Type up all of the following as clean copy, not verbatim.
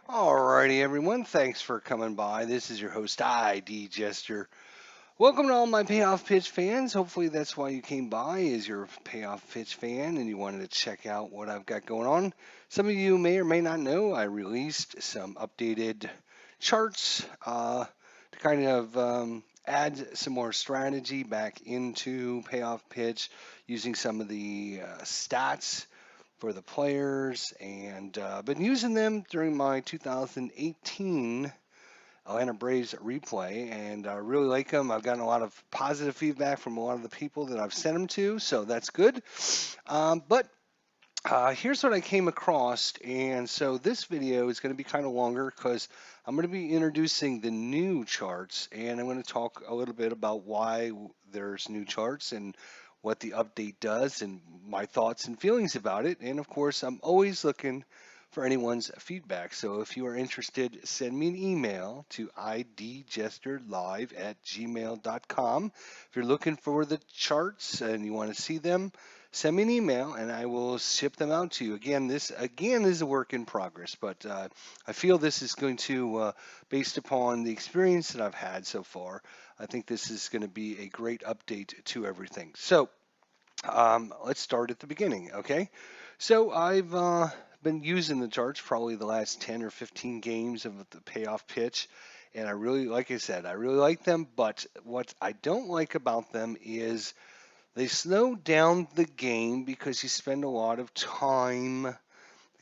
Alrighty, everyone. Thanks for coming by. This is your host, ID Jester. Welcome to all my Payoff Pitch fans. Hopefully, that's why you came by, is you're a Payoff Pitch fan and you wanted to check out what I've got going on. Some of you may or may not know I released some updated charts to kind of add some more strategy back into Payoff Pitch using some of the stats for the players, and been using them during my 2018 Atlanta Braves replay, and I really like them. I've gotten a lot of positive feedback from a lot of the people that I've sent them to, so that's good. But here's what I came across, and so this video is going to be kind of longer because I'm going to be introducing the new charts, and I'm going to talk a little bit about why there's new charts and what the update does and my thoughts and feelings about it. And of course, I'm always looking for anyone's feedback. So if you are interested, send me an email to idjesterlive@gmail.com. If you're looking for the charts and you want to see them, send me an email and I will ship them out to you. This is a work in progress, but I feel this is going to, based upon the experience that I've had so far, I think this is going to be a great update to everything. So let's start at the beginning, okay? So I've been using the charts probably the last 10 or 15 games of the payoff pitch. And I really, like I said, I really like them. But what I don't like about them is they slow down the game because you spend a lot of time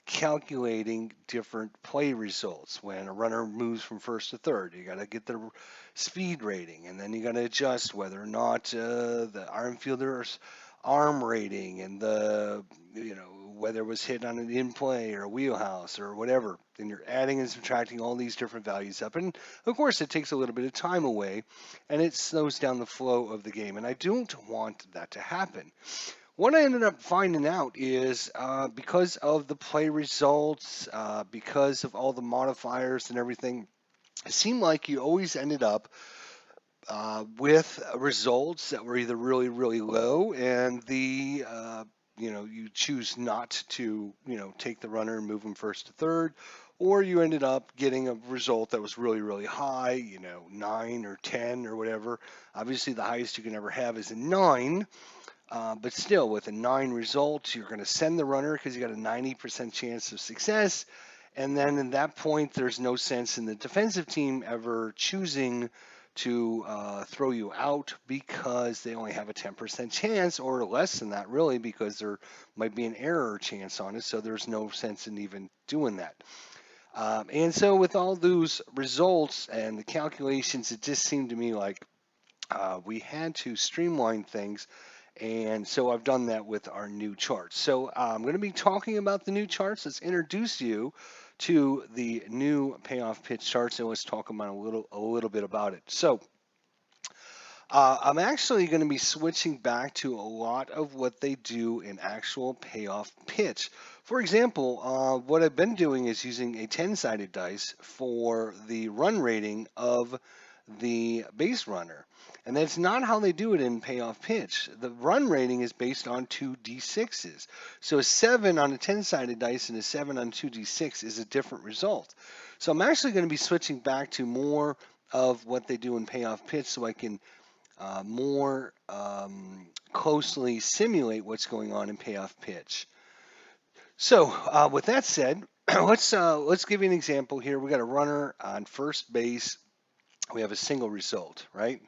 calculating different play results. When a runner moves from first to third, you got to get the speed rating, and then you got to adjust whether or not the arm fielder's arm rating and the whether it was hit on an in play or a wheelhouse or whatever. And you're adding and subtracting all these different values up, and of course it takes a little bit of time away, and it slows down the flow of the game. And I don't want that to happen. What I ended up finding out is because of the play results, because of all the modifiers and everything, it seemed like you always ended up with results that were either really, really low, and you choose not to, take the runner and move him first to third, or you ended up getting a result that was really, really high, 9 or 10 or whatever. Obviously, the highest you can ever have is a 9. But still, with a 9 result, you're going to send the runner because you got a 90% chance of success. And then at that point, there's no sense in the defensive team ever choosing to throw you out because they only have a 10% chance, or less than that, really, because there might be an error chance on it. So there's no sense in even doing that. And so, with all those results and the calculations, it just seemed to me like we had to streamline things, and so I've done that with our new charts. So I'm going to be talking about the new charts. Let's introduce you to the new payoff pitch charts, and let's talk about a little bit about it. So I'm actually going to be switching back to a lot of what they do in actual payoff pitch. For example, what I've been doing is using a 10-sided dice for the run rating of the base runner. And that's not how they do it in payoff pitch. The run rating is based on 2d6s. So a 7 on a 10-sided dice and a 7 on 2d6 is a different result. So I'm actually going to be switching back to more of what they do in payoff pitch so I can more closely simulate what's going on in payoff pitch. So with that said, let's give you an example here. We got a runner on first base. We have a single result, right?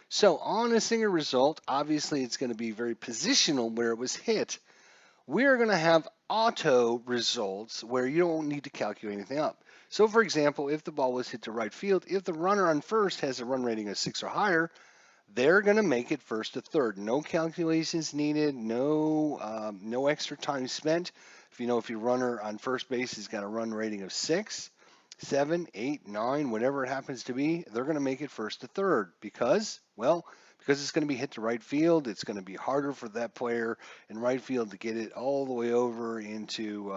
So on a single result, obviously it's going to be very positional where it was hit. We're going to have auto results where you don't need to calculate anything up. So for example, if the ball was hit to right field, if the runner on first has a run rating of 6 or higher, they're going to make it first to third. No calculations needed, no extra time spent. If your runner on first base has got a run rating of 6, 7, 8, 9, whatever it happens to be, they're going to make it first to third because it's going to be hit to right field. It's going to be harder for that player in right field to get it all the way over into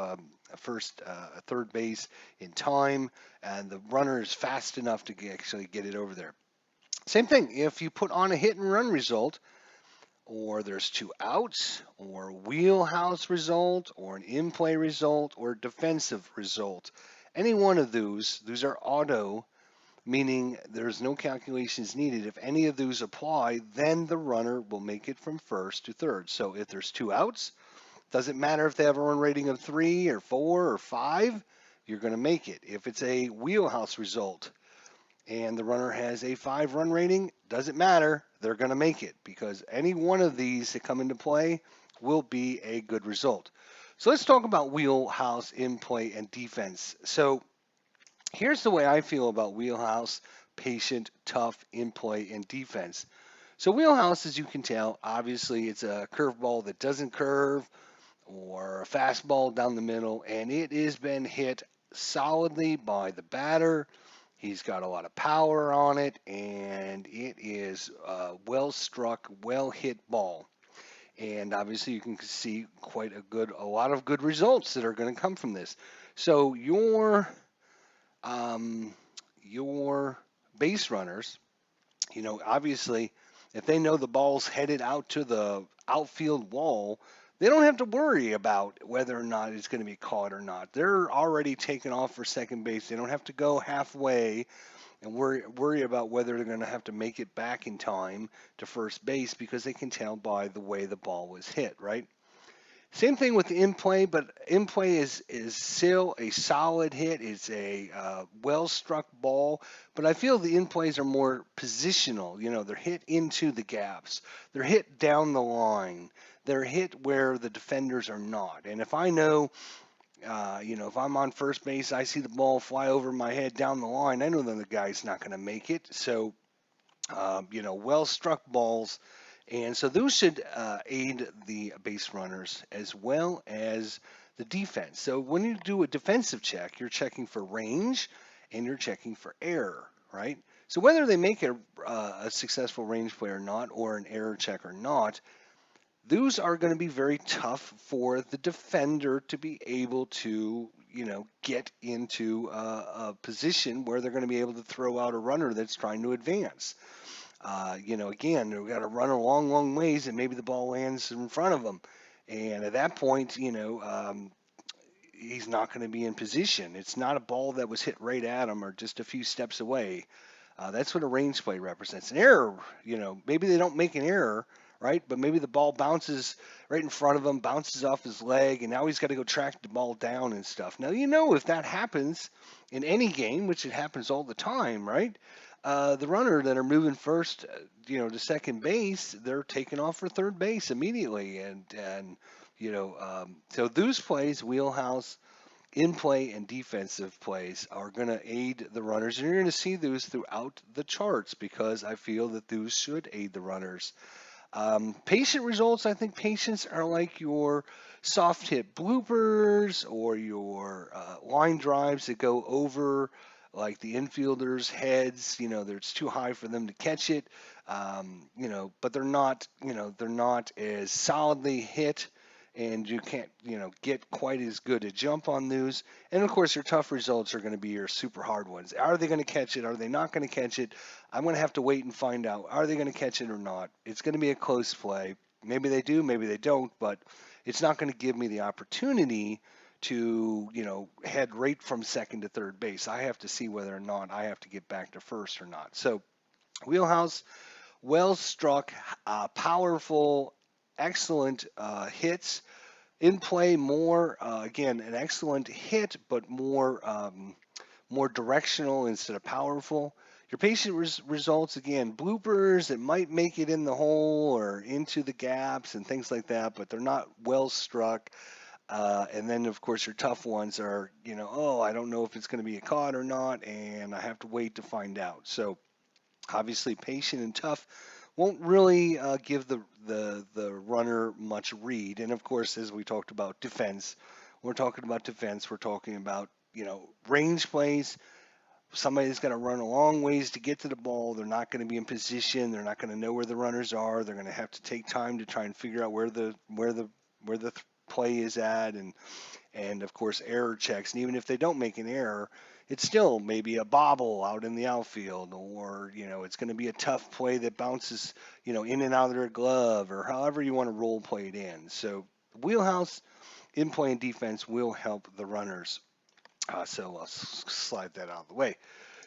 third base in time, and the runner is fast enough to actually get it over there. Same thing, if you put on a hit and run result, or there's 2 outs, or wheelhouse result, or an in-play result, or defensive result, Any one of those are auto, meaning there's no calculations needed. If any of those apply, then the runner will make it from first to third. So if there's two outs, doesn't matter if they have a run rating of 3 or 4 or 5, you're going to make it. If it's a wheelhouse result and the runner has a 5 run rating, doesn't matter, they're going to make it because any one of these that come into play will be a good result. So let's talk about wheelhouse, in play, and defense. So here's the way I feel about wheelhouse, patient, tough, in play, and defense. So wheelhouse, as you can tell, obviously it's a curveball that doesn't curve or a fastball down the middle, and it has been hit solidly by the batter. He's got a lot of power on it, and it is a well struck, well hit ball. And obviously, you can see a lot of good results that are going to come from this. So um, your base runners, obviously, if they know the ball's headed out to the outfield wall, they don't have to worry about whether or not it's going to be caught or not. They're already taken off for second base. They don't have to go halfway and worry about whether they're going to have to make it back in time to first base because they can tell by the way the ball was hit, right? Same thing with the in play, but in play is still a solid hit. It's a well struck ball, but I feel the in plays are more positional. They're hit into the gaps, they're hit down the line, they're hit where the defenders are not. And if I know, if I'm on first base, I see the ball fly over my head down the line, I know that the guy's not going to make it. So well struck balls. And so those should aid the base runners as well as the defense. So when you do a defensive check, you're checking for range and you're checking for error, right? So whether they make a successful range play or not, or an error check or not, those are going to be very tough for the defender to be able to, get into a position where they're going to be able to throw out a runner that's trying to advance. Again, they've got to run a long, long ways, and maybe the ball lands in front of them. And at that point, he's not going to be in position. It's not a ball that was hit right at him or just a few steps away. That's what a range play represents. An error, maybe they don't make an error, right? But maybe the ball bounces right in front of him, bounces off his leg, and now he's got to go track the ball down and stuff. Now, if that happens in any game, which it happens all the time, right? The runner that are moving first, to second base, they're taking off for third base immediately, and so those plays, wheelhouse, in play, and defensive plays are going to aid the runners, and you're going to see those throughout the charts because I feel that those should aid the runners. Patient results, I think patients are like your soft hit bloopers or your line drives that go over like the infielders' heads. It's too high for them to catch it. But they're not as solidly hit, and you can't, get quite as good a jump on those. And of course, your tough results are going to be your super hard ones. Are they going to catch it? Are they not going to catch it? I'm going to have to wait and find out. Are they going to catch it or not? It's going to be a close play. Maybe they do, maybe they don't, but it's not going to give me the opportunity to, head right from second to third base. I have to see whether or not I have to get back to first or not. So, wheelhouse, well struck, powerful, excellent hits. In play, more again, an excellent hit, but more directional instead of powerful. Your patient results, again, bloopers that might make it in the hole or into the gaps and things like that, but they're not well struck. And then, of course, your tough ones are, oh, I don't know if it's going to be a caught or not, and I have to wait to find out. So obviously, patient and tough won't really give the runner much read. And of course, as we talked about defense, we're talking about defense. We're talking about range plays. Somebody's going to run a long ways to get to the ball. They're not going to be in position. They're not going to know where the runners are. They're going to have to take time to try and figure out where the play is at, and of course error checks. And even if they don't make an error, it's still maybe a bobble out in the outfield, or it's going to be a tough play that bounces in and out of their glove, or however you want to role play it in. So wheelhouse, in play, and defense will help the runners. So I'll slide that out of the way.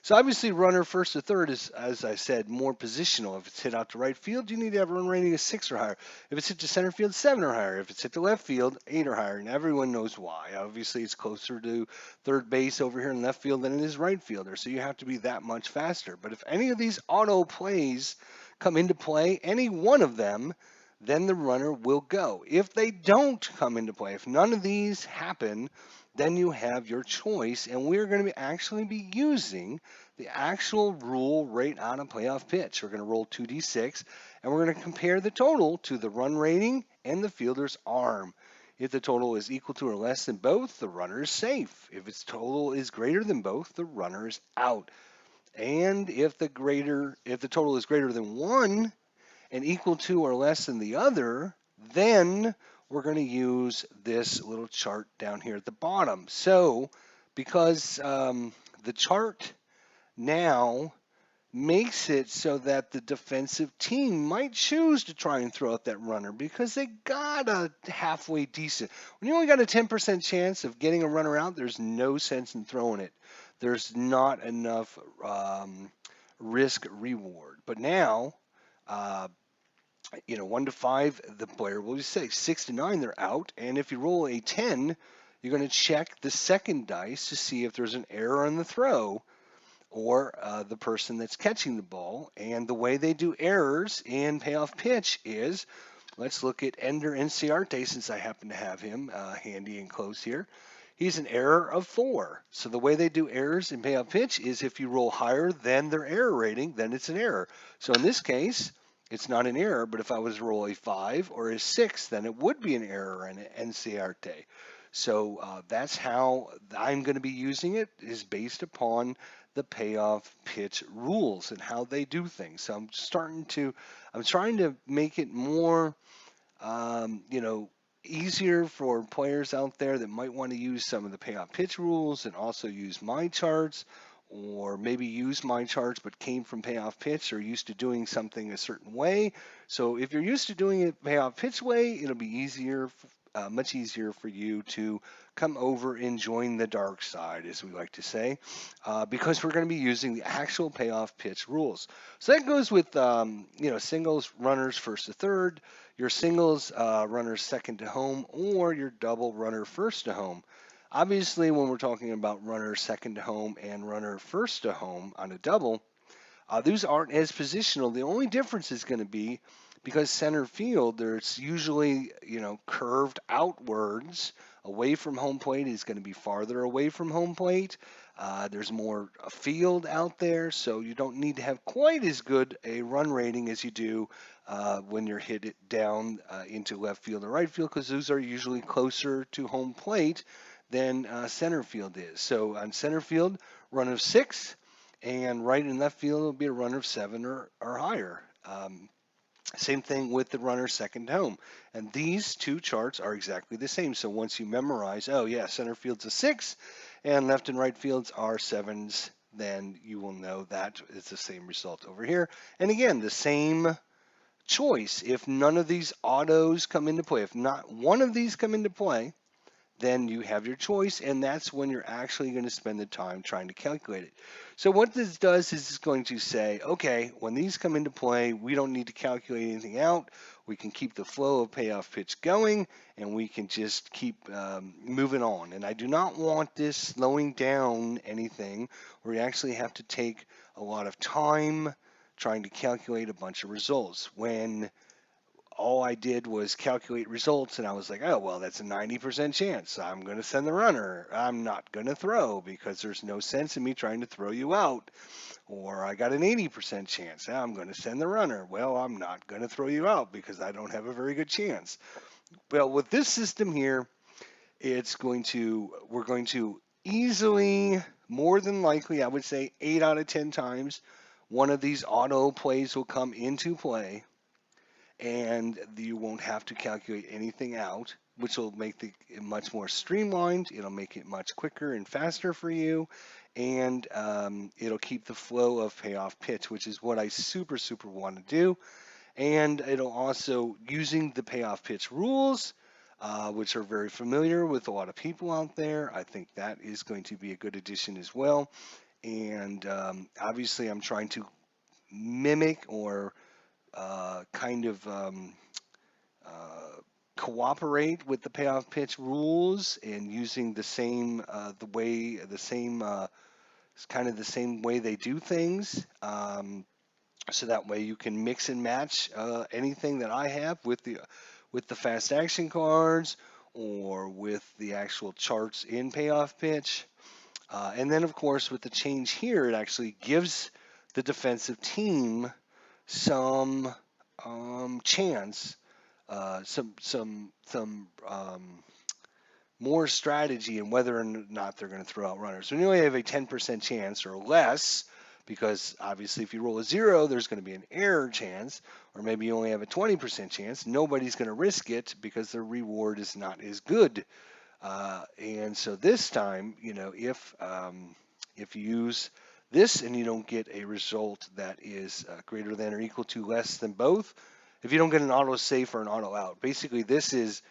So obviously, runner first to third is, as I said, more positional. If it's hit out to right field, you need to have a run rating of 6 or higher. If it's hit to center field, 7 or higher. If it's hit to left field, 8 or higher. And everyone knows why. Obviously, it's closer to third base over here in left field than it is right fielder. So you have to be that much faster. But if any of these auto plays come into play, any one of them, then the runner will go. If they don't come into play, if none of these happen, then you have your choice, and we're going to actually be using the actual rule right on a playoff pitch. We're going to roll 2d6, and we're going to compare the total to the run rating and the fielder's arm. If the total is equal to or less than both, the runner is safe. If its total is greater than both, the runner is out. And if the total is greater than 1 and equal to or less than the other, then we're going to use this little chart down here at the bottom. So because the chart now makes it so that the defensive team might choose to try and throw out that runner because they got a halfway decent. When you only got a 10% chance of getting a runner out, there's no sense in throwing it. There's not enough risk reward. But now, 1 to 5, the player will be safe. 6 to 9, they're out. And if you roll a 10, you're going to check the second dice to see if there's an error on the throw or the person that's catching the ball. And the way they do errors in payoff pitch is, let's look at Ender Inciarte, since I happen to have him handy and close here. He's an error of 4. So the way they do errors in payoff pitch is if you roll higher than their error rating, then it's an error. So in this case, it's not an error, but if I was to roll a 5 or a 6, then it would be an error in Inciarte. So that's how I'm going to be using it, is based upon the payoff pitch rules and how they do things. So I'm trying to make it more, easier for players out there that might want to use some of the payoff pitch rules and also use my charts, or maybe use my charts but came from payoff pitch or used to doing something a certain way. So if you're used to doing it payoff pitch way, it'll be easier, much easier for you to come over and join the dark side, as we like to say, because we're going to be using the actual payoff pitch rules. So that goes with, singles runners first to third, your singles runners second to home, or your double runner first to home. Obviously, when we're talking about runner second to home and runner first to home on a double, these aren't as positional. The only difference is going to be because center field, there's usually, curved outwards away from home plate is going to be farther away from home plate. There's more field out there, so you don't need to have quite as good a run rating as you do when you're hit it down into left field or right field, because those are usually closer to home plate than center field is. So on center field, run of 6, and right and left field will be a run of 7 or higher. Same thing with the runner second home. And these two charts are exactly the same. So once you memorize, oh yeah, center field's a 6 and left and right fields are 7s, then you will know that it's the same result over here. And again, the same choice. If none of these autos come into play, if not one of these come into play, then you have your choice, and that's when you're actually going to spend the time trying to calculate it. So what this does is it's going to say, okay, when these come into play, we don't need to calculate anything out. We can keep the flow of payoff pitch going, and we can just keep moving on. And I do not want this slowing down anything where you actually have to take a lot of time trying to calculate a bunch of results. When all I did was calculate results, and I was like, oh, well, that's a 90% chance. I'm going to send the runner. I'm not going to throw because there's no sense in me trying to throw you out. Or I got an 80% chance. I'm going to send the runner. Well, I'm not going to throw you out because I don't have a very good chance. Well, with this system here, we're going to easily, more than likely, I would say 8 out of 10 times, one of these auto plays will come into play, and you won't have to calculate anything out, which will make it much more streamlined. It'll make it much quicker and faster for you, and it'll keep the flow of payoff pitch, which is what I super want to do. And it'll also, using the payoff pitch rules, which are very familiar with a lot of people out there. I think that is going to be a good addition as well. And obviously, I'm trying to mimic or kind of uh, cooperate with the payoff pitch rules and using the same it's kind of the same way they do things. So that way you can mix and match anything that I have with the fast action cards or with the actual charts in payoff pitch. And then of course with the change here, it actually gives the defensive team some chance, some more strategy in whether or not they're going to throw out runners. We only have a 10% chance or less because obviously if you roll a 0, there's going to be an error chance, or maybe you only have a 20% chance. Nobody's going to risk it because the reward is not as good. And so this time, if you use this and you don't get a result that is greater than or equal to less than both, if you don't get an auto safe or an auto out, basically this is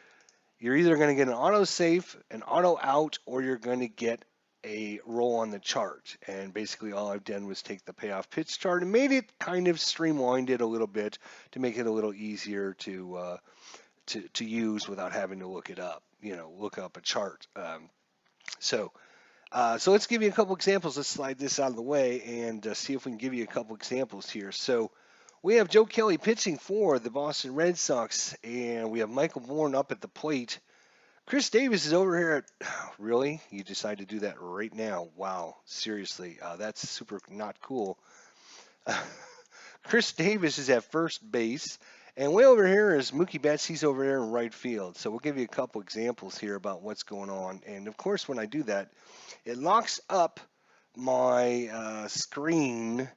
you're either going to get an auto safe, an auto out, or you're going to get a roll on the chart. And basically all I've done was take the payoff pitch chart and made it kind of streamlined it a little bit to make it a little easier to use without having to look it up, look up a chart. So let's give you a couple examples. Let's slide this out of the way and see if we can give you a couple examples here. So we have Joe Kelly pitching for the Boston Red Sox, and we have Michael Bourne up at the plate. Chris Davis is over here at, really? You decide to do that right now? Wow, seriously, that's super not cool. Chris Davis is at first base, and way over here is Mookie Betts. He's over there in right field. So we'll give you a couple examples here about what's going on. And of course, when I do that, it locks up my screen,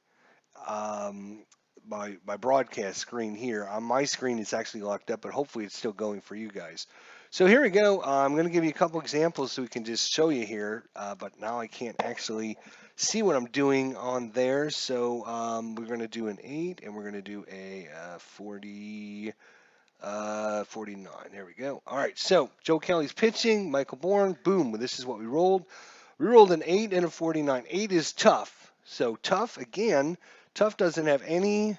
my broadcast screen here. On my screen, it's actually locked up, but hopefully it's still going for you guys. So here we go. I'm going to give you a couple examples so we can just show you here, but now I can't actually see what I'm doing on there. So we're going to do an 8, and we're going to do a 49. There we go. All right, so Joe Kelly's pitching, Michael Bourne, boom, this is what we rolled. We rolled an 8 and a 49. 8 is tough. So tough, again, tough doesn't have any,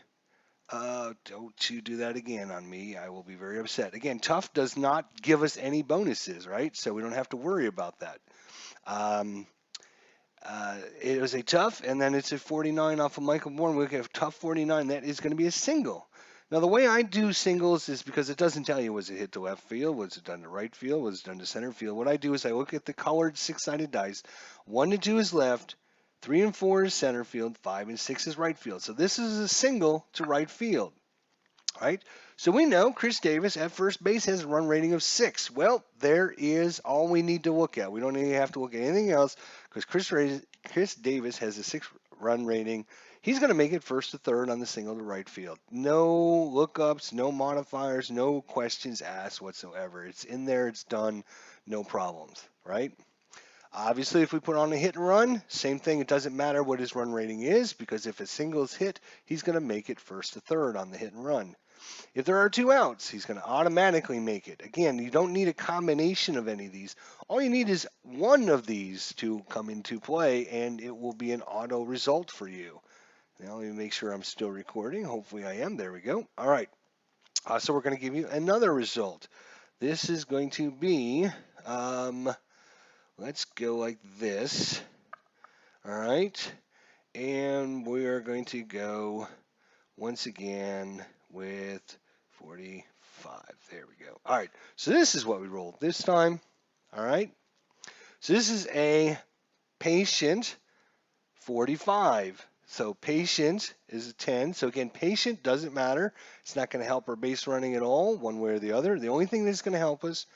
don't you do that again on me. I will be very upset. Again, tough does not give us any bonuses, right? So we don't have to worry about that. It was a tough, and then it's a 49 off of Michael Bourne. We have tough 49. That is going to be a single. Now, the way I do singles is because it doesn't tell you was it hit to left field, was it done to right field, was it done to center field. What I do is I look at the colored 6-sided dice. 1 and 2 is left, 3 and 4 is center field, 5 and 6 is right field. So this is a single to right field, right? So we know Chris Davis at first base has a run rating of 6. Well, there is all we need to look at. We don't even have to look at anything else because Chris Davis has a 6-run rating. He's going to make it first to third on the single to right field. No lookups, no modifiers, no questions asked whatsoever. It's in there, it's done, no problems, right? Obviously, if we put on a hit and run, same thing. It doesn't matter what his run rating is because if a single is hit, he's going to make it first to third on the hit and run. If there are 2 outs, he's going to automatically make it. Again, you don't need a combination of any of these. All you need is one of these to come into play, and it will be an auto result for you. Now, let me make sure I'm still recording. Hopefully I am. There we go. All right. So we're going to give you another result. This is going to be, let's go like this. All right. And we are going to go once again with 45. There we go. All right. So this is what we rolled this time. All right. So this is a patient 45. So patient is a 10. So again, patient doesn't matter. It's not going to help our base running at all, one way or the other. The only thing that's going to help us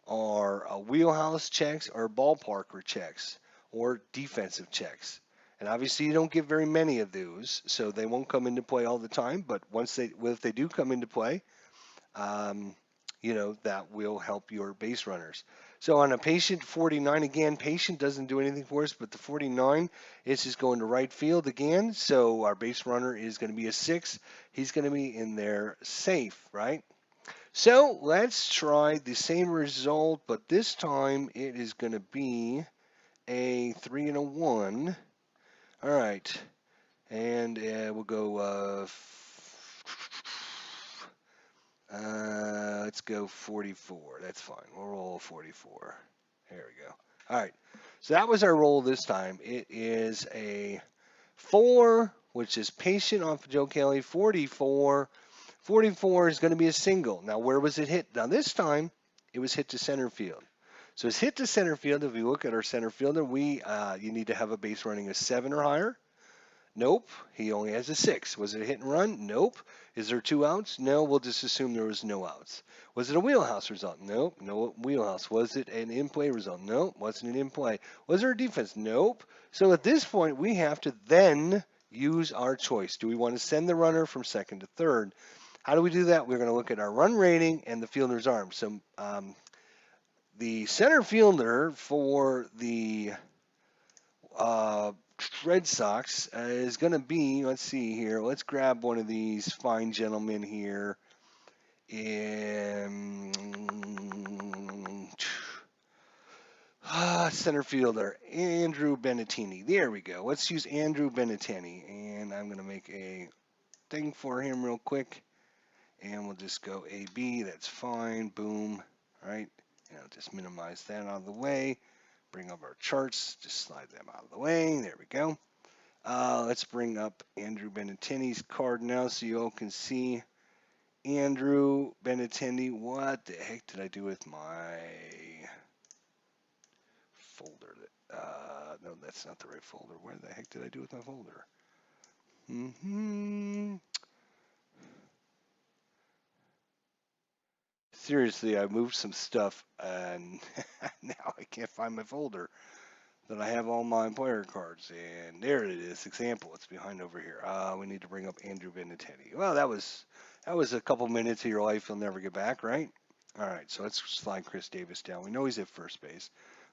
are wheelhouse checks or ballparker checks or defensive checks. And obviously you don't get very many of those, so they won't come into play all the time. But if they do come into play, that will help your base runners. So on a patient 49, again, patient doesn't do anything for us, but the 49 is just going to right field again. So our base runner is going to be a 6. He's going to be in there safe, right? So let's try the same result, but this time it is going to be a 3 and a 1. All right. And we'll go, let's go 44. That's fine. We'll roll 44. There we go. All right. So that was our roll this time. It is a 4, which is patient off of Joe Kelly. 44. 44 is going to be a single. Now, where was it hit? Now, this time, it was hit to center field. So it's hit to center field. If you look at our center fielder, you need to have a base running of 7 or higher. Nope. He only has a 6. Was it a hit and run? Nope. Is there 2 outs? No. We'll just assume there was no outs. Was it a wheelhouse result? Nope. No wheelhouse. Was it an in-play result? Nope. Wasn't an in-play. Was there a defense? Nope. So at this point, we have to then use our choice. Do we want to send the runner from second to third? How do we do that? We're going to look at our run rating and the fielder's arm. So the center fielder for the Red Sox is going to be, let's see here, let's grab one of these fine gentlemen here. Center fielder, Andrew Benettini. There we go. Let's use Andrew Benettini. And I'm going to make a thing for him real quick. And we'll just go AB. That's fine. Boom. All right. And I'll just minimize that out of the way. Bring up our charts. Just slide them out of the way. There we go. Let's bring up Andrew Benettini's card now so you all can see Andrew Benettini. What the heck did I do with my folder? No, that's not the right folder. Where the heck did I do with my folder? Seriously, I moved some stuff and now I can't find my folder that I have all my player cards. And there it is, example. It's behind over here. We need to bring up Andrew Benintendi. Well, that was a couple minutes of your life you'll never get back, right? All right, so let's slide Chris Davis down. We know he's at first base.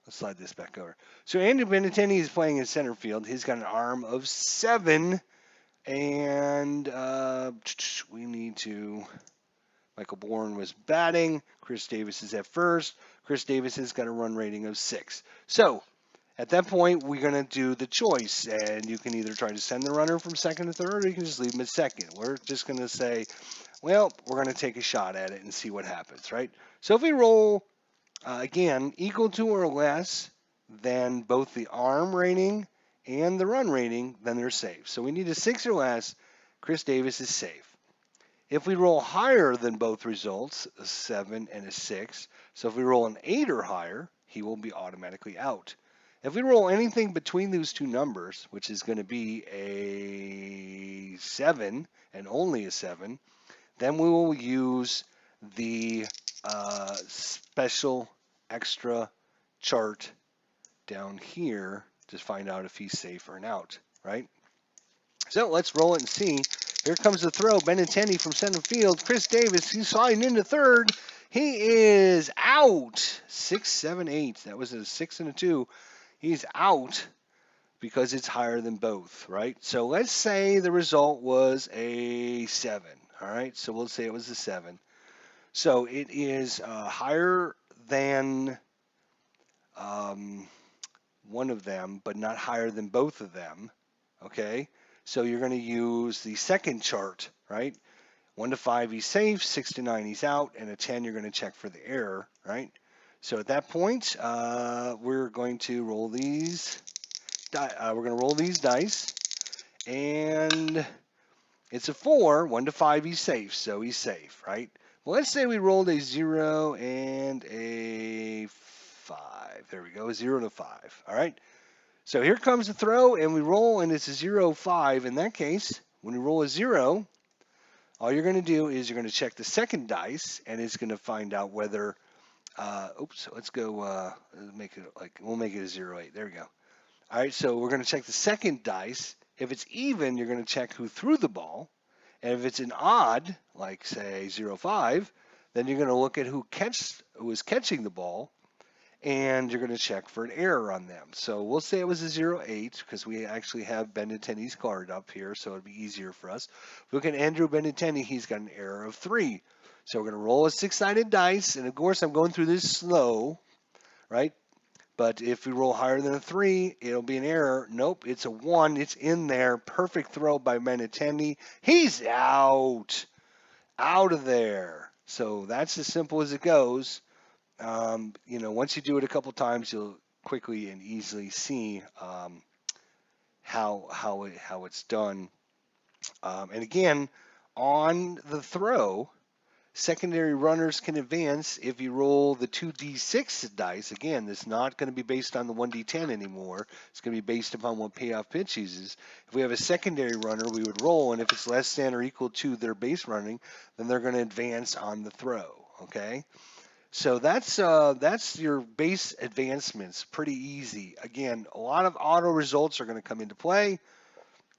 Let's slide this back over. So Andrew Benintendi is playing in center field. He's got an arm of 7, and we need to. Michael Bourne was batting. Chris Davis is at first. Chris Davis has got a run rating of 6. So at that point, we're going to do the choice, and you can either try to send the runner from second to third, or you can just leave him at second. We're just going to say, well, we're going to take a shot at it and see what happens, right? So if we roll, again, equal to or less than both the arm rating and the run rating, then they're safe. So we need a 6 or less. Chris Davis is safe. If we roll higher than both results, a 7 and a 6, so if we roll an 8 or higher, he will be automatically out. If we roll anything between those two numbers, which is going to be a 7 and only a 7, then we will use the special extra chart down here to find out if he's safe or an out, right? So let's roll it and see. Here comes the throw. Benintendi from center field. Chris Davis, he's sliding into third. He is out. 6, 7, 8. That was a 6 and a 2. He's out because it's higher than both, right? So let's say the result was a 7. All right, so we'll say it was a 7. So it is higher than one of them, but not higher than both of them, okay? So you're going to use the second chart, right? 1 to 5, he's safe. 6 to 9, he's out. And a 10, you're going to check for the error, right? So at that point, we're going to roll these. We're going to roll these dice, and it's a 4. 1 to 5, he's safe, so he's safe, right? Well, let's say we rolled a 0 and a 5. There we go, 0 to 5. All right. So here comes the throw, and we roll, and it's a 0-5. In that case, when we roll a 0, all you're going to do is you're going to check the second dice, and it's going to find out whether, let's go, make it like, we'll make it a 0-8. There we go. All right, so we're going to check the second dice. If it's even, you're going to check who threw the ball. And if it's an odd, like say 0-5, then you're going to look at who was catching the ball, and you're going to check for an error on them. So we'll say it was a 0-8 because we actually have Benintendi's card up here, so it'd be easier for us. Look at Andrew Benintendi, he's got an error of 3. So we're going to roll a 6-sided dice, and of course I'm going through this slow, right? But if we roll higher than a 3, it'll be an error. Nope, it's a 1. It's in there. Perfect throw by Benintendi. He's out. Out of there. So that's as simple as it goes. Once you do it a couple times, you'll quickly and easily see how it's done. And again, on the throw, secondary runners can advance if you roll the 2d6 dice. Again, it's not going to be based on the 1d10 anymore. It's going to be based upon what payoff pitch uses. If we have a secondary runner, we would roll, and if it's less than or equal to their base running, then they're going to advance on the throw. Okay, so that's your base advancements. Pretty easy. Again, a lot of auto results are going to come into play.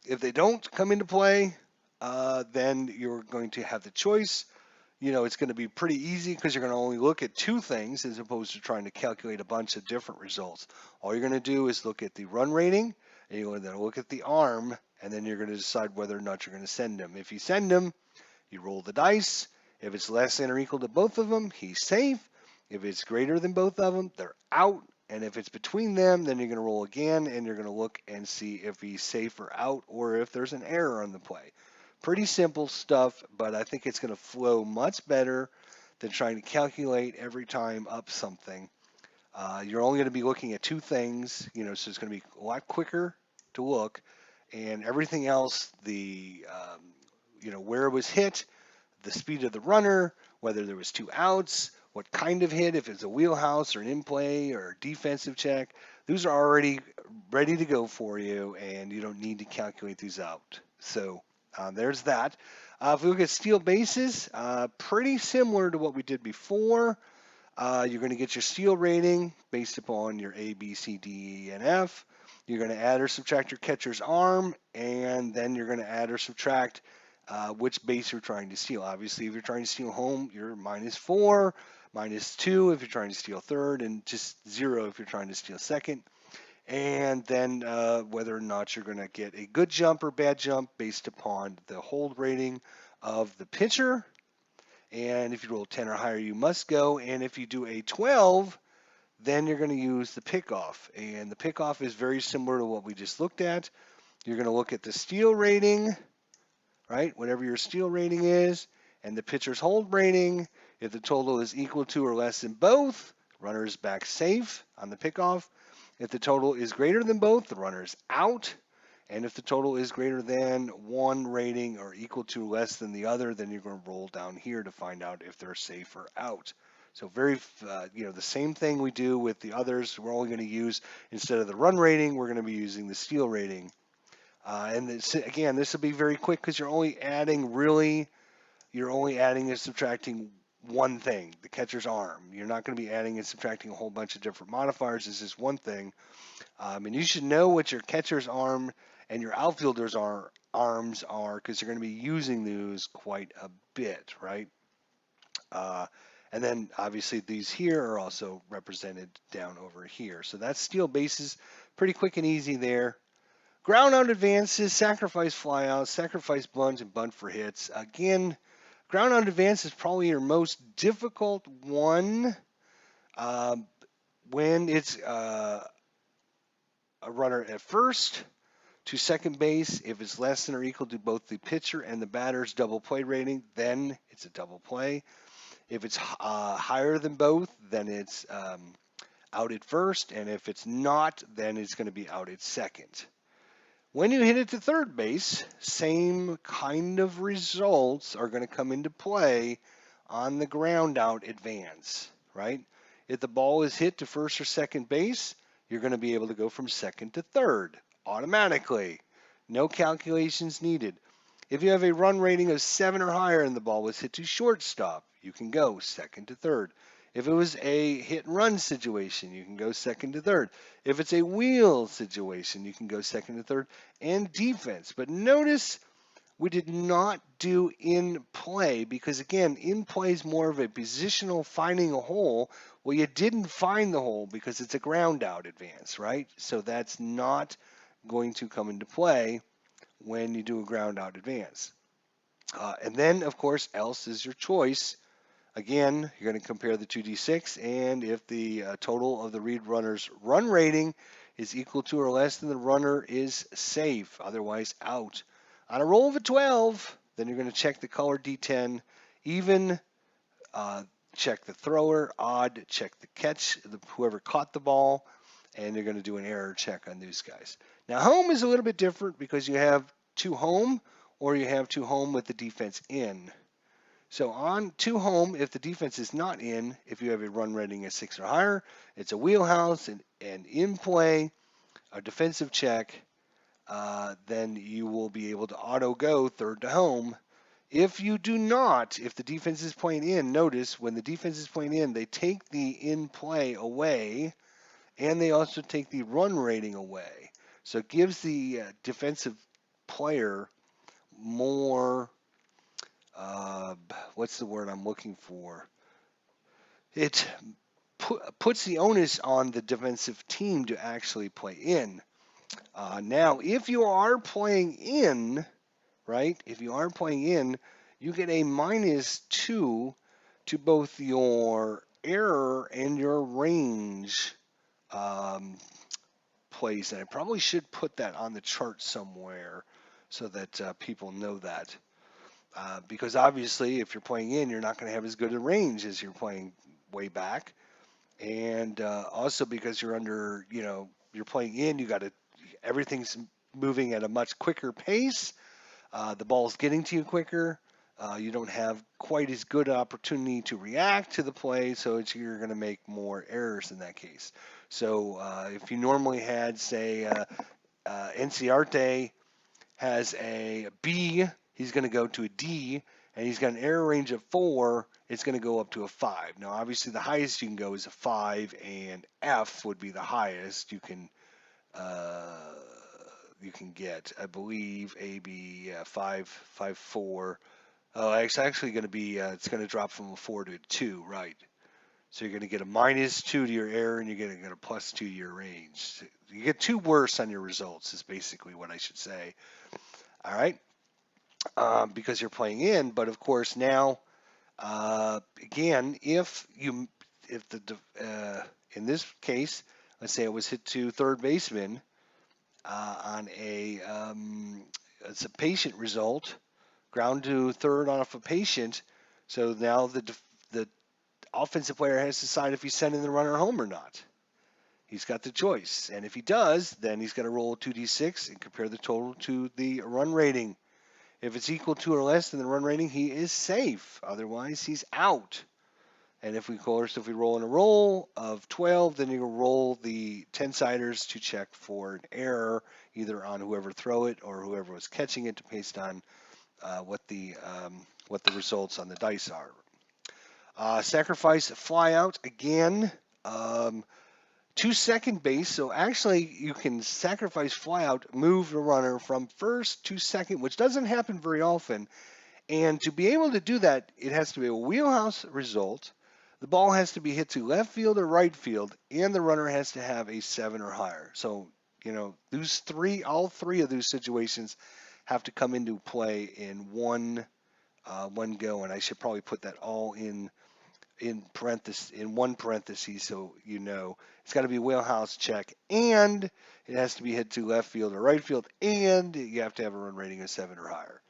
If they don't come into play, then you're going to have the choice. It's going to be pretty easy because you're going to only look at two things as opposed to trying to calculate a bunch of different results. All you're going to do is look at the run rating, and you're going to look at the arm, and then you're going to decide whether or not you're going to send them. If you send them, you roll the dice. If it's less than or equal to both of them, he's safe. If it's greater than both of them, they're out. And if it's between them, then you're going to roll again, and you're going to look and see if he's safe or out, or if there's an error on the play. Pretty simple stuff, but I think it's going to flow much better than trying to calculate every time up something. You're only going to be looking at two things, so it's going to be a lot quicker to look, and everything else, where it was hit, the speed of the runner, whether there was 2 outs, what kind of hit, if it's a wheelhouse or an in play or a defensive check, those are already ready to go for you, and you don't need to calculate these out. So there's that. If we look at steal bases, pretty similar to what we did before. You're going to get your steal rating based upon your A, B, C, D, E, and F. You're going to add or subtract your catcher's arm, and then you're going to add or subtract which base you're trying to steal. Obviously, if you're trying to steal home, you're -4, -2 if you're trying to steal third, and just 0 if you're trying to steal second. And then whether or not you're going to get a good jump or bad jump based upon the hold rating of the pitcher. And if you roll 10 or higher, you must go. And if you do a 12, then you're going to use the pickoff. And the pickoff is very similar to what we just looked at. You're going to look at the steal rating, right? Whatever your steal rating is, and the pitcher's hold rating. If the total is equal to or less than both, runner is back safe on the pickoff. If the total is greater than both, the runner is out. And if the total is greater than one rating or equal to or less than the other, then you're going to roll down here to find out if they're safe or out. So the same thing we do with the others. We're only going to use, instead of the run rating, we're going to be using the steal rating. And again, this will be very quick because you're only adding and subtracting one thing, the catcher's arm. You're not going to be adding and subtracting a whole bunch of different modifiers. It's just one thing. And you should know what your catcher's arm and your outfielder's arms are because you're going to be using those quite a bit, right? And then obviously these here are also represented down over here. So that's steal bases, pretty quick and easy there. Ground out advances, sacrifice flyouts, sacrifice bunts, and bunt for hits. Again, ground out advance is probably your most difficult one when it's a runner at first to second base. If it's less than or equal to both the pitcher and the batter's double play rating, then it's a double play. If it's higher than both, then it's out at first, and if it's not, then it's going to be out at second. When you hit it to third base, same kind of results are going to come into play on the ground out advance, right? If the ball is hit to first or second base, you're going to be able to go from second to third automatically. No calculations needed. If you have a run rating of 7 or higher and the ball was hit to shortstop, you can go second to third. If it was a hit and run situation, you can go second to third. If it's a wheel situation, you can go second to third and defense. But notice we did not do in play because, again, in play is more of a positional finding a hole. Well, you didn't find the hole because it's a ground out advance, right? So that's not going to come into play when you do a ground out advance. And then, of course, else is your choice. Again, you're going to compare the 2d6, and if the total of the lead runner's run rating is equal to or less, then the runner is safe, otherwise out. On a roll of a 12, then you're going to check the color D10, even, uh, check the thrower, odd, check the catch, whoever caught the ball, and you're going to do an error check on these guys. Now, home is a little bit different because you have two home or you have two home with the defense in. So on two home, if the defense is not in, if you have a run rating of 6 or higher, it's a wheelhouse and in play, a defensive check, then you will be able to auto go third to home. If you do not, if the defense is playing in, notice when the defense is playing in, they take the in play away and they also take the run rating away. So it gives the defensive player more, what's the word I'm looking for? It puts the onus on the defensive team to actually play in. Now, if you are playing in, right, if you are playing in, you get a -2 to both your error and your range plays. And I probably should put that on the chart somewhere so that people know that. Because obviously, if you're playing in, you're not going to have as good a range as you're playing way back. And also because you're under, you're playing in, everything's moving at a much quicker pace. The ball's getting to you quicker. You don't have quite as good an opportunity to react to the play, so you're going to make more errors in that case. So if you normally had, say, Enciarte has a B, he's going to go to a D, and he's got an error range of 4, it's going to go up to a 5. Now, obviously, the highest you can go is a 5, and F would be the highest you can get. I believe A, B, 5, 5, 4. Oh, it's actually going to be, it's going to drop from a 4 to a 2, right? So you're going to get a -2 to your error, and you're going to get a +2 to your range. You get 2 worse on your results, is basically what I should say. All right, because you're playing in. But of course now, again, if in this case, let's say it was hit to third baseman on it's a patient result, ground to third off a patient. So now the offensive player has to decide if he's sending the runner home or not. He's got the choice, and if he does, then he's got to roll 2d6 and compare the total to the run rating. If it's equal to or less than the run rating, he is safe. Otherwise, he's out. And if we roll in a roll of 12, then you roll the 10-siders to check for an error, either on whoever throw it or whoever was catching it, based on what the results on the dice are. Sacrifice fly out again. To second base, so actually you can sacrifice flyout, move the runner from first to second, which doesn't happen very often. And to be able to do that, it has to be a wheelhouse result. The ball has to be hit to left field or right field, and the runner has to have a 7 or higher. So, all three of those situations have to come into play in one go, and I should probably put that all in one parenthesis, so it's got to be wheelhouse check, and it has to be hit to left field or right field, and you have to have a run rating of 7 or higher,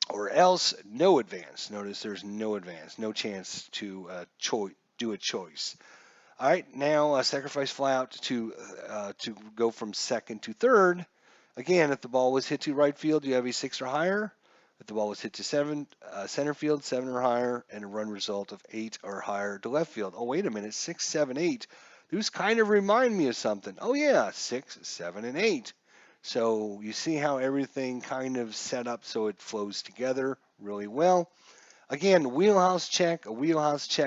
or else no advance. Notice there's no advance, no chance to do a choice. All right, now sacrifice fly out to go from second to third. Again, if the ball was hit to right field, you have a 6 or higher. If the ball was hit to center field, 7 or higher, and a run result of 8 or higher to left field. Oh, wait a minute, 6, 7, 8. Those kind of remind me of something. Oh, yeah, 6, 7, and 8. So you see how everything kind of set up so it flows together really well. Again, a wheelhouse check,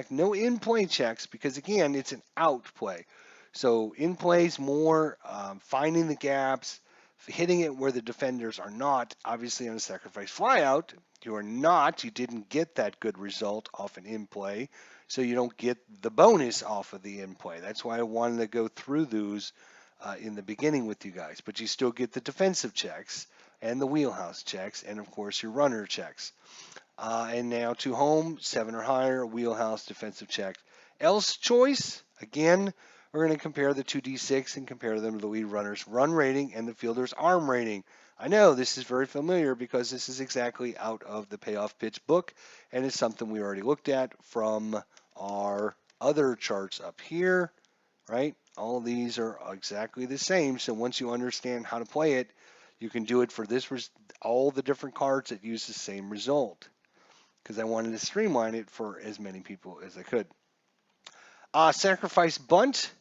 no in-play checks, because again, it's an out play. So in plays more finding the gaps, hitting it where the defenders are not. Obviously, on a sacrifice flyout, you didn't get that good result off an in play, so you don't get the bonus off of the in play. That's why I wanted to go through those in the beginning with you guys. But you still get the defensive checks and the wheelhouse checks, and of course your runner checks. And now to home, 7 or higher, wheelhouse, defensive check. Else choice, again, we're going to compare the two D6 and compare them to the lead runner's run rating and the fielder's arm rating. I know this is very familiar because this is exactly out of the Payoff Pitch book, and it's something we already looked at from our other charts up here, right? All of these are exactly the same, so once you understand how to play it, you can do it for all the different cards that use the same result, because I wanted to streamline it for as many people as I could. Sacrifice bunt.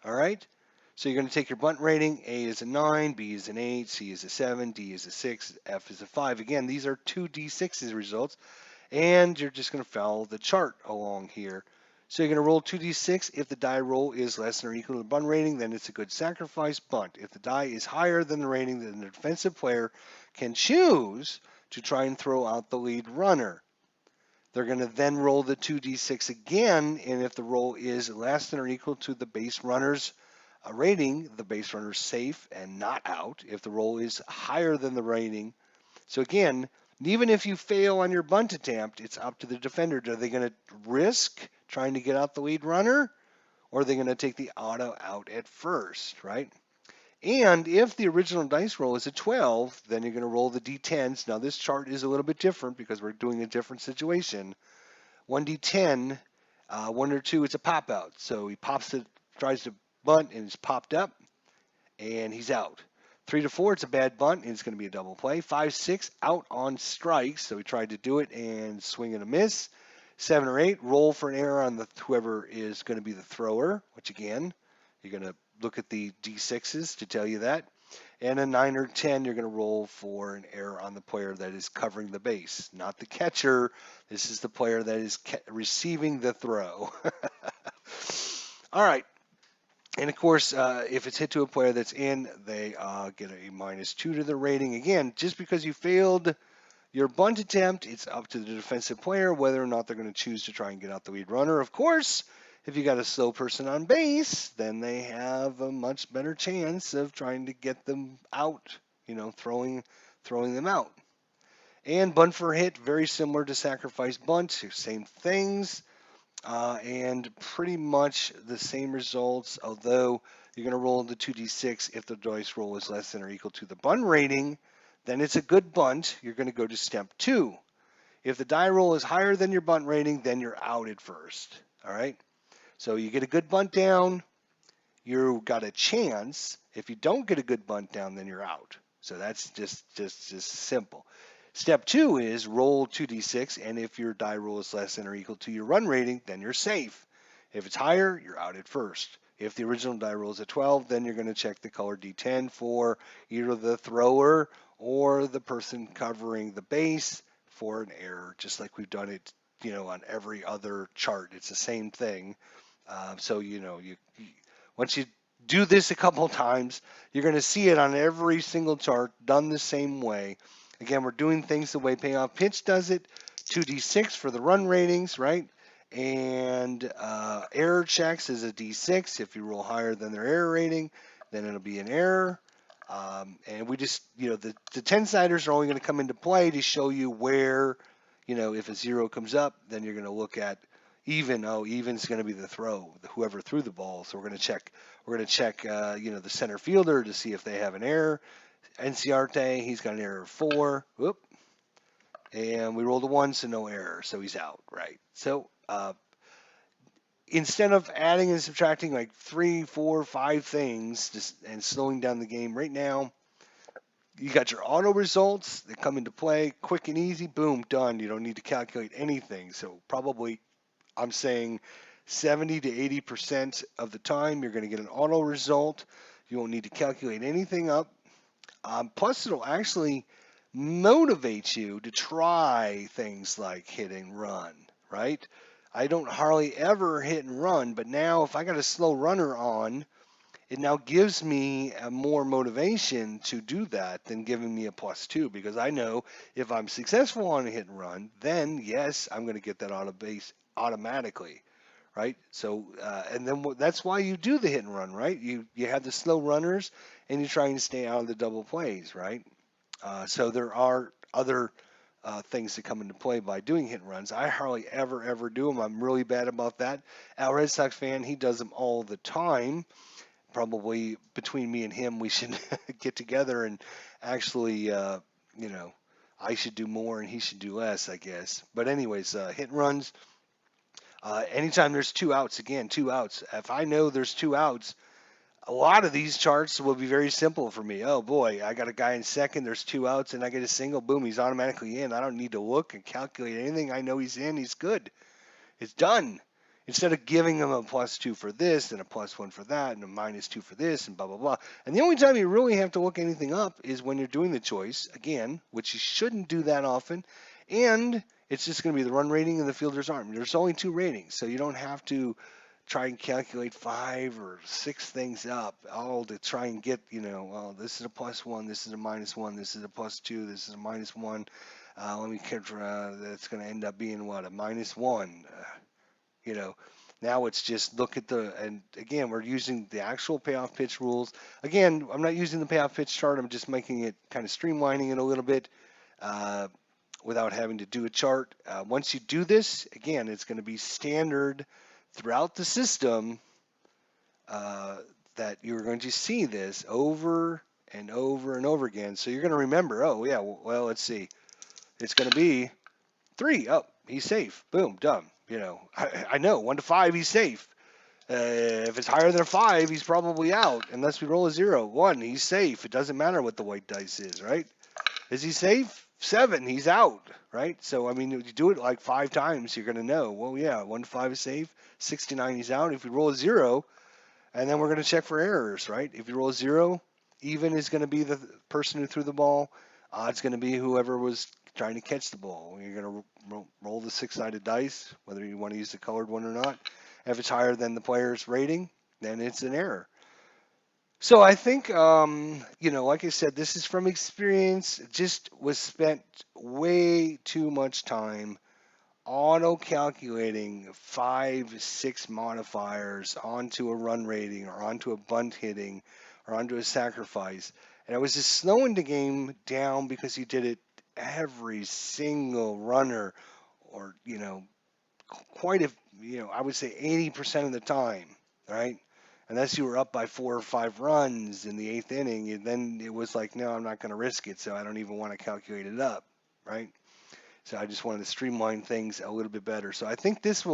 All right. So you're going to take your bunt rating. A is a 9, B is an 8, C is a 7, D is a 6, F is a 5. Again, these are 2d6's results, and you're just going to follow the chart along here. So you're going to roll 2d6. If the die roll is less than or equal to the bunt rating, then it's a good sacrifice bunt. If the die is higher than the rating, then the defensive player can choose to try and throw out the lead runner. They're going to then roll the 2d6 again, and if the roll is less than or equal to the base runner's rating, the base runner's safe and not out. If the roll is higher than the rating, so again, even if you fail on your bunt attempt, it's up to the defender. Are they going to risk trying to get out the lead runner, or are they going to take the auto out at first, right? And if the original dice roll is a 12, then you're going to roll the d10s. Now this chart is a little bit different because we're doing a different situation. 1d10, 1 or 2, it's a pop out. So he tries to bunt and it's popped up and he's out. 3 to 4, it's a bad bunt and it's going to be a double play. 5, 6, out on strikes. So he tried to do it and swing and a miss. 7 or 8, roll for an error on whoever is going to be the thrower, which again, you're going to look at the d6s to tell you that. And a 9 or 10, you're going to roll for an error on the player that is covering the base, not the catcher. This is the player that is receiving the throw. All right. And of course, if it's hit to a player that's in, they get a -2 to the rating. Again, just because you failed your bunt attempt, it's up to the defensive player whether or not they're going to choose to try and get out the lead runner. Of course, if you got a slow person on base, then they have a much better chance of trying to get them out, throwing them out. And bunt for hit, very similar to sacrifice bunt, same things, and pretty much the same results, although you're going to roll the 2d6 if the dice roll is less than or equal to the bunt rating. Then it's a good bunt. You're going to go to step 2. If the die roll is higher than your bunt rating, then you're out at first. All right. So you get a good bunt down, you got a chance. If you don't get a good bunt down, then you're out. So that's just simple. Step 2 is roll 2d6, and if your die roll is less than or equal to your run rating, then you're safe. If it's higher, you're out at first. If the original die roll is a 12, then you're going to check the color D10 for either the thrower or the person covering the base for an error, just like we've done it, on every other chart. It's the same thing. So once you do this a couple times, you're going to see it on every single chart done the same way. Again, we're doing things the way Payoff Pitch does it. 2d6 for the run ratings, right? And error checks is a d6. If you roll higher than their error rating, then it'll be an error. And we just, the 10-siders are only going to come into play to show you where, if a 0 comes up, then you're going to look at even. Oh, even's going to be the throw, whoever threw the ball. So we're going to check. The center fielder to see if they have an error. Enciarte, he's got an error of 4. Whoop. And we rolled a 1, so no error, so he's out, right? So instead of adding and subtracting like 3, 4, 5 things and slowing down the game right now, you got your auto results that come into play, quick and easy, boom, done. You don't need to calculate anything. So probably, I'm saying 70 to 80% of the time, you're going to get an auto result. You won't need to calculate anything up. Plus, it'll actually motivate you to try things like hit and run, right? I don't hardly ever hit and run, but now if I got a slow runner on, it now gives me more motivation to do that than giving me a +2, because I know if I'm successful on a hit and run, then yes, I'm going to get that auto base automatically, right? So, and then that's why you do the hit and run, right? You have the slow runners and you're trying to stay out of the double plays, right? So there are other things that come into play by doing hit and runs. I hardly ever do them. I'm really bad about that. Al Red Sox fan, he does them all the time. Probably between me and him, we should get together and actually, you know, I should do more and he should do less, I guess. But anyways, hit and runs. Anytime there's two outs, again, two outs. If I know there's two outs, a lot of these charts will be very simple for me. Oh boy, I got a guy in second, there's two outs, and I get a single. Boom, he's automatically in. I don't need to look and calculate anything. I know he's in. He's good. It's done. Instead of giving them a +2 for this and a +1 for that and a -2 for this and blah, blah, blah. And the only time you really have to look anything up is when you're doing the choice, again, which you shouldn't do that often. And it's just going to be the run rating and the fielder's arm. There's only two ratings, so you don't have to try and calculate 5 or 6 things up, all to try and get, well, this is a +1, this is a -1, this is a +2, this is a -1. Let me catch, that's going to end up being what, a -1. You know, now it's just look at and again, we're using the actual payoff pitch rules. Again, I'm not using the payoff pitch chart. I'm just making it kind of streamlining it a little bit without having to do a chart. Once you do this, again, it's going to be standard throughout the system that you're going to see this over and over and over again. So you're going to remember, oh, yeah, well, let's see. It's going to be 3. Oh, he's safe. Boom, done. I know 1 to 5, he's safe. If it's higher than a 5, he's probably out. Unless we roll a 0. 1, he's safe. It doesn't matter what the white dice is, right? Is he safe? 7, he's out, right? So, I mean, if you do it like 5 times, you're going to know, well, yeah, 1 to 5 is safe. 6 to 9, he's out. If we roll a 0, and then we're going to check for errors, right? If you roll a 0, even is going to be the person who threw the ball. Odd's going to be whoever was trying to catch the ball. You're going to roll the 6-sided dice, whether you want to use the colored one or not. If it's higher than the player's rating, then it's an error. So I think, like I said, this is from experience. Just was spent way too much time auto-calculating 5, 6 modifiers onto a run rating or onto a bunt hitting or onto a sacrifice. And I was just slowing the game down because you did it every single runner or, quite a, I would say 80% of the time, right? Unless you were up by 4 or 5 runs in the 8th inning, and then it was like, no, I'm not going to risk it, so I don't even want to calculate it up, right? So I just wanted to streamline things a little bit better. So I think this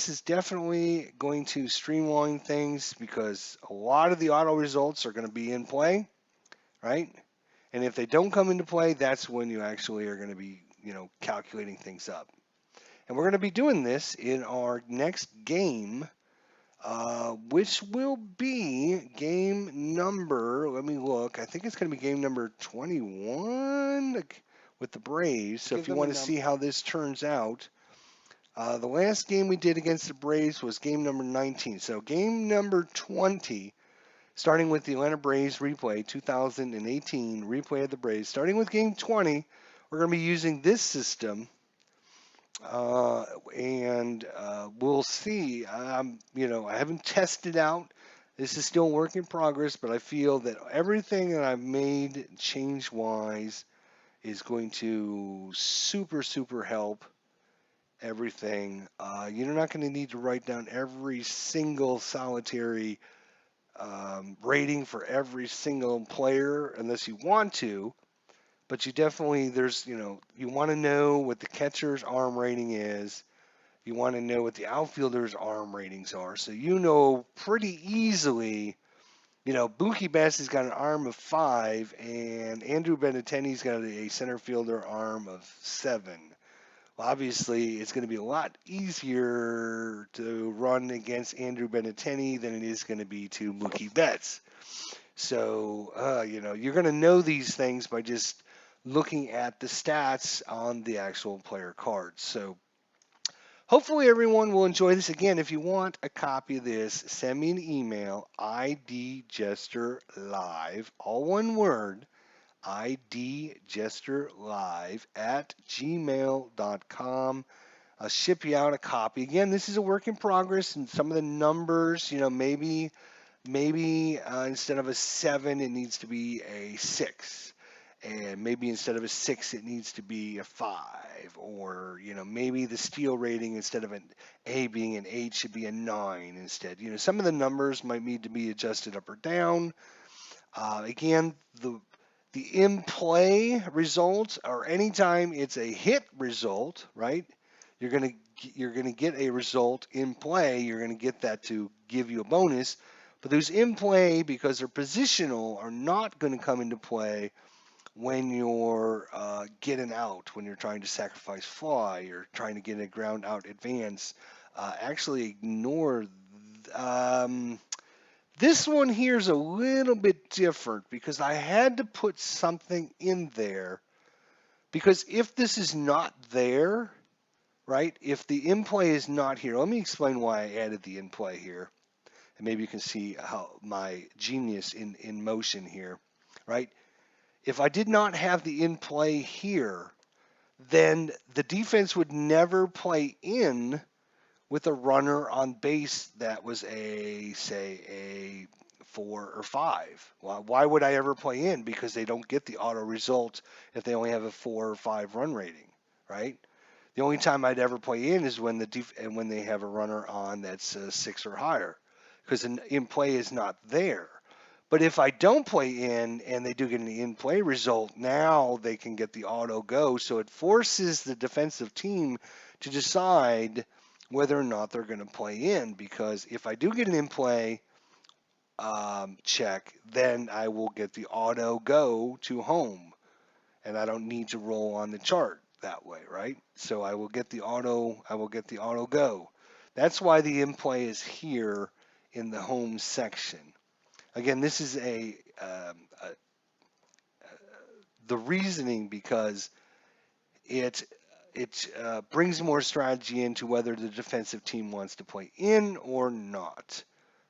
is definitely going to streamline things because a lot of the auto results are going to be in play, right? And if they don't come into play, that's when you actually are going to be, calculating things up. And we're going to be doing this in our next game, which will be game number, let me look, I think it's going to be game number 21 with the Braves. So if you want to see how this turns out, the last game we did against the Braves was game number 19. So game number 20, starting with the Atlanta Braves replay, 2018 replay of the Braves. Starting with game 20, we're going to be using this system. And we'll see. I haven't tested out. This is still a work in progress, but I feel that everything that I've made change-wise is going to super help everything. You're not going to need to write down every single solitary rating for every single player unless you want to. But you definitely, you want to know what the catcher's arm rating is. You want to know what the outfielder's arm ratings are. So you know pretty easily, Mookie Betts has got an arm of 5, and Andrew Benintendi's got a center fielder arm of 7. Well, obviously, it's going to be a lot easier to run against Andrew Benintendi than it is going to be to Mookie Betts. So, you're going to know these things by just looking at the stats on the actual player cards. So hopefully everyone will enjoy this. Again, if you want a copy of this, send me an email, idjesterlive, all one word, idjesterlive@gmail.com. I'll ship you out a copy. Again, this is a work in progress, and some of the numbers, maybe instead of a 7, it needs to be a 6. and maybe instead of a 6 it needs to be a 5, or maybe the steal rating instead of an A being an 8 should be a 9 instead. Some of the numbers might need to be adjusted up or down. Again, the in play results, or anytime it's a hit result, right? You're gonna get a result in play. You're gonna get that to give you a bonus. But those in play, because they're positional, are not going to come into play when you're getting out, when you're trying to sacrifice fly, or trying to get a ground out advance. Actually, ignore. Um, this one here is a little bit different because I had to put something in there. Because if this is not there, right? If the in play is not here, let me explain why I added the in play here. And maybe you can see how my genius in motion here, right? If I did not have the in play here, then the defense would never play in with a runner on base that was say a 4 or 5. Why would I ever play in? Because they don't get the auto result if they only have a 4 or 5 run rating, right? The only time I'd ever play in is when when they have a runner on that's a 6 or higher, because an in play is not there. But if I don't play in and they do get an in play result, now they can get the auto go. So it forces the defensive team to decide whether or not they're going to play in. Because if I do get an in play check, then I will get the auto go to home, and I don't need to roll on the chart that way, right? So I will get the auto go. That's why the in play is here in the home section. Again, this is the reasoning because it brings more strategy into whether the defensive team wants to play in or not,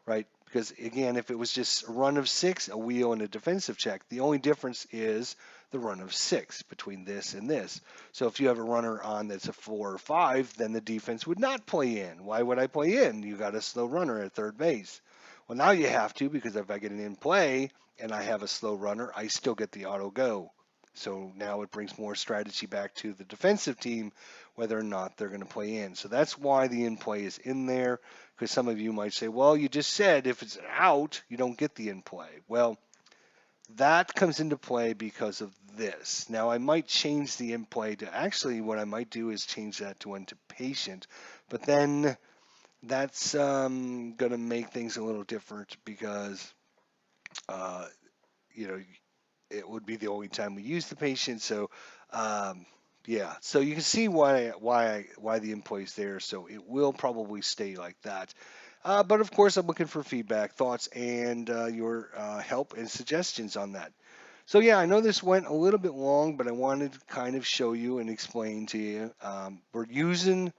right? Because again, if it was just a run of 6, a wheel, and a defensive check, the only difference is the run of 6 between this and this. So if you have a runner on that's a 4 or 5, then the defense would not play in. Why would I play in? You got a slow runner at third base. Well, now you have to, because if I get an in play and I have a slow runner, I still get the auto go. So now it brings more strategy back to the defensive team, whether or not they're going to play in. So that's why the in play is in there, because some of you might say, well, you just said if it's out, you don't get the in play. Well, that comes into play because of this. Now, I might change the in play to, actually, what I might do is change that to one to patient, but then that's going to make things a little different because, uh, you know, it would be the only time we use the patient. So, yeah. So you can see why the employee is there. So it will probably stay like that. But of course, I'm looking for feedback, thoughts, and your help and suggestions on that. So yeah, I know this went a little bit long, but I wanted to kind of show you and explain to you. We're using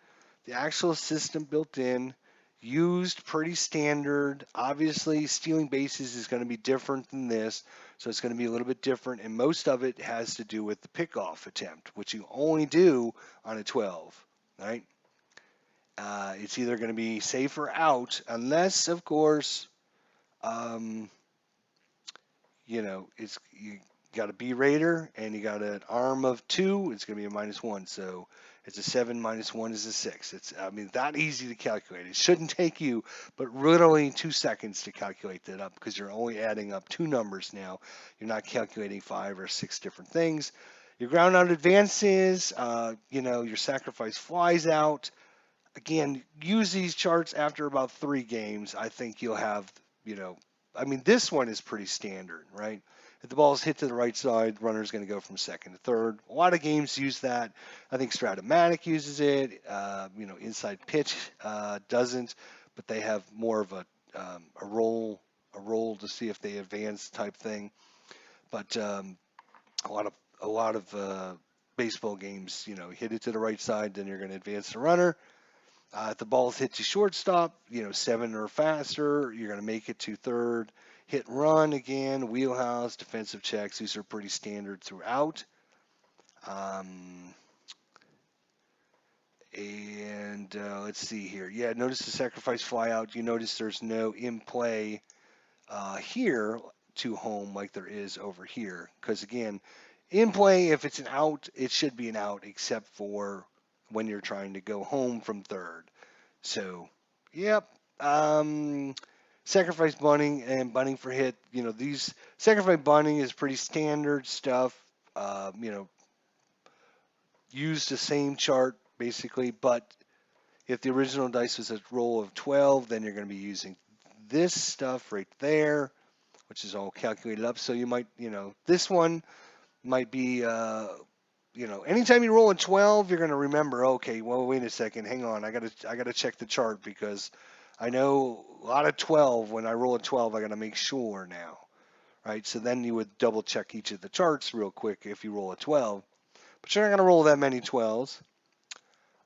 the actual system built in, used pretty standard. Obviously, stealing bases is going to be different than this, so it's going to be a little bit different, and most of it has to do with the pickoff attempt, which you only do on a 12, right? It's either going to be safe or out, unless, of course, um, it's you got a B rater and you got an arm of 2. It's going to be a -1. So it's a 7 -1 is a 6. That easy to calculate. It shouldn't take you but literally 2 seconds to calculate that up, because you're only adding up 2 numbers now. You're not calculating 5 or 6 different things. Your ground out advances, your sacrifice flies out. Again, use these charts after about 3 games. I think you'll have, this one is pretty standard, right? If the ball is hit to the right side, runner's going to go from second to third. A lot of games use that. I think Stratomatic uses it. Inside Pitch doesn't, but they have more of a roll to see if they advance type thing. But a lot of baseball games, hit it to the right side, then you're going to advance the runner. If the ball's hit to shortstop, 7 or faster, you're going to make it to third. Hit and run again, wheelhouse, defensive checks. These are pretty standard throughout. Let's see here. Yeah, notice the sacrifice fly out. You notice there's no in play here to home like there is over here. Because again, In play, if it's an out, it should be an out, except for when you're trying to go home from third. So, yep. Sacrifice bunting and bunting for hit. These sacrifice bunting is pretty standard stuff. You know, use the same chart basically, but if the original dice was a roll of 12, then you're going to be using this stuff right there, which is all calculated up. So you might, this one might be, anytime you roll a 12, you're going to remember, okay, well, wait a second, hang on, I gotta check the chart because I know a lot of 12. When I roll a 12, I got to make sure now, right? So then you would double check each of the charts real quick if you roll a 12, but you're not going to roll that many 12s.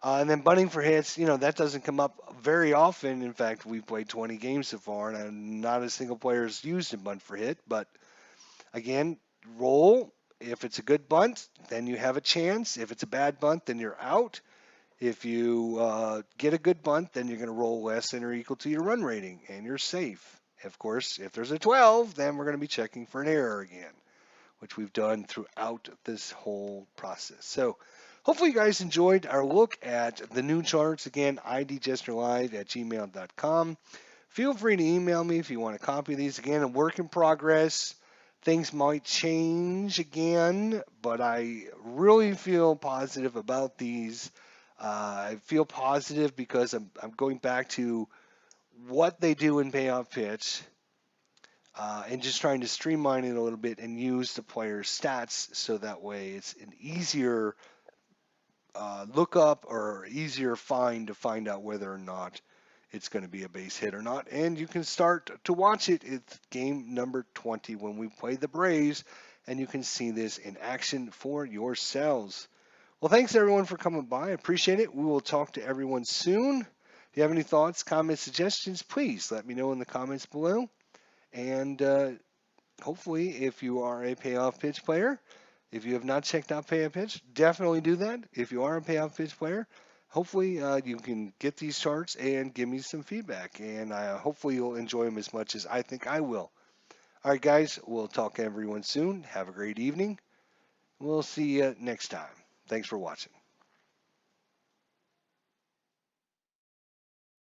And then bunting for hits, that doesn't come up very often. In fact, we've played 20 games so far, and not a single player has used a bunt for hit. But again, roll. If it's a good bunt, then you have a chance. If it's a bad bunt, then you're out. If you get a good bunt, then you're going to roll less than or equal to your run rating, and you're safe. Of course, if there's a 12, then we're going to be checking for an error again, which we've done throughout this whole process. So hopefully you guys enjoyed our look at the new charts. Again, idjesterlive@gmail.com. Feel free to email me if you want to copy these. Again, a work in progress. Things might change again, but I really feel positive about these. I feel positive because I'm going back to what they do in payoff pitch, and just trying to streamline it a little bit and use the player's stats so that way it's an easier look up or easier find to find out whether or not it's going to be a base hit or not. And you can start to watch it. It's game number 20 when we play the Braves, and you can see this in action for yourselves. Well, thanks everyone for coming by. I appreciate it. We will talk to everyone soon. If you have any thoughts, comments, suggestions, please let me know in the comments below. And hopefully, if you are a payoff pitch player, if you have not checked out Payoff Pitch, definitely do that. If you are a payoff pitch player, hopefully you can get these charts and give me some feedback. And hopefully you'll enjoy them as much as I think I will. All right, guys, we'll talk to everyone soon. Have a great evening. We'll see you next time. Thanks for watching.